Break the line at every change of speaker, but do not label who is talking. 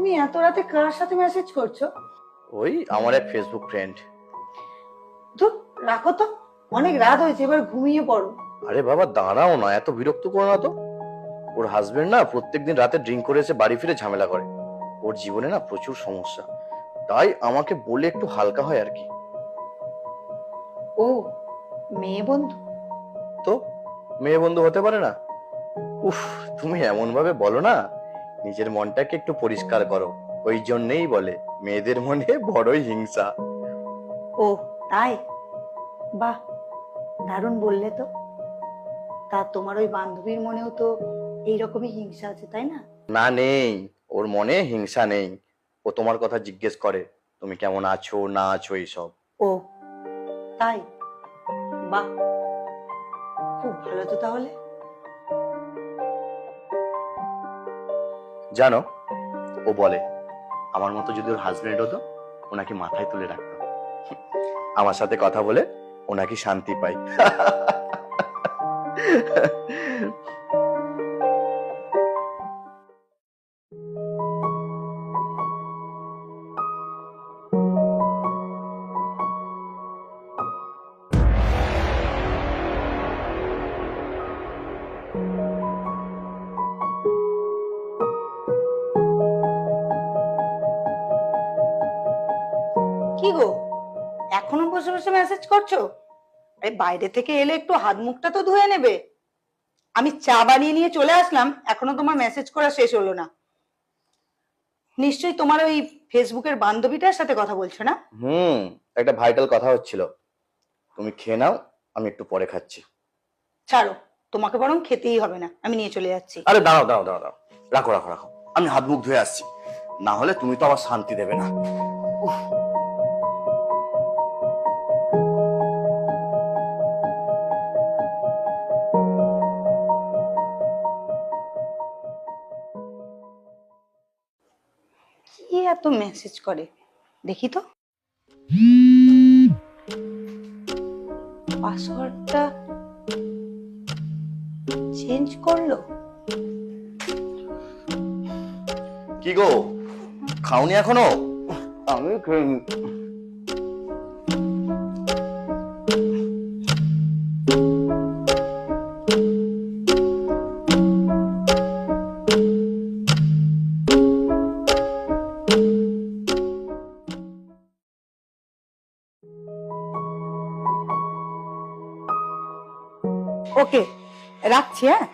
তুমি এত রাতে কার সাথে মেসেজ করছো?
ওই আমার এক ফেসবুক ফ্রেন্ড।
তো রাখো তো, অনেক রাত হয়েছে, এবার ঘুমিয়ে পড়ো।
আরে বাবা দাঁড়াও না, এত বিরক্ত করো না তো। ওর হাজবেন্ড না প্রত্যেকদিন রাতে ড্রিঙ্ক করে এসে বাড়ি ফিরে ঝামেলা করে। ওর জীবনে না প্রচুর সমস্যা, তাই আমাকে বলে একটু হালকা হয় আর কি।
ও, মেয়ে বন্ধু?
তো মেয়ে বন্ধু হতে পারে না? উফ, তুমি এমন ভাবে বলো না, নিজের মনটাকে একটু পরিষ্কার করো। ওই জন্যেই বলে মেয়েদের মনে বড়ই হিংসা।
ও তাই? বাহ, দারুণ বললে তো। তা তোমার ওই বান্ধবীর মনেও তো এইরকমই হিংসা আছে, তাই না?
না নেই, ওর মনে হিংসা নেই। ও তোমার কথা জিজ্ঞেস করে তুমি কেমন আছো না আছো এইসব।
ও তাই? বাহ, খুব ভালো তো তাহলে।
জানো, ও বলে আমার মতো যদি ওর হাজবেন্ড হতো ওনাকে মাথায় তুলে রাখতো। আমার সাথে কথা বলে ওনাকে শান্তি পাই।
কি গো, এখনো বসে বসে মেসেজ করছো? আরে বাইরে থেকে এলে একটু হাত মুখটা তো ধুয়ে নেবে। আমি চা বানিয়ে নিয়ে চলে আসলাম, এখনো তোমার মেসেজ করা শেষ হলো না। নিশ্চয়ই তোমার ওই ফেসবুকের বান্ধবীটার সাথে কথা বলছো না?
একটা ভাইটাল কথা হচ্ছিল। তুমি খেয়ে নাও, আমি একটু পরে খাচ্ছি।
ছাড়ো, তোমাকে বরং খেতেই হবে না, আমি নিয়ে চলে যাচ্ছি।
আরে দাঁড়াও দাঁড়াও দাঁড়াও দাঁড়াও, রাখো রাখো রাখো, আমি হাত মুখ ধুয়ে আসছি। না হলে তুমি তো আবার শান্তি দেবে না। উফ,
কি এত মেসেজ করে দেখি তো। পাসওয়ার্ডটা চেঞ্জ করলো?
কি গো, খাওনি এখনো? আমি খেয়ে নি।
ওকে, রাখছি, হ্যাঁ।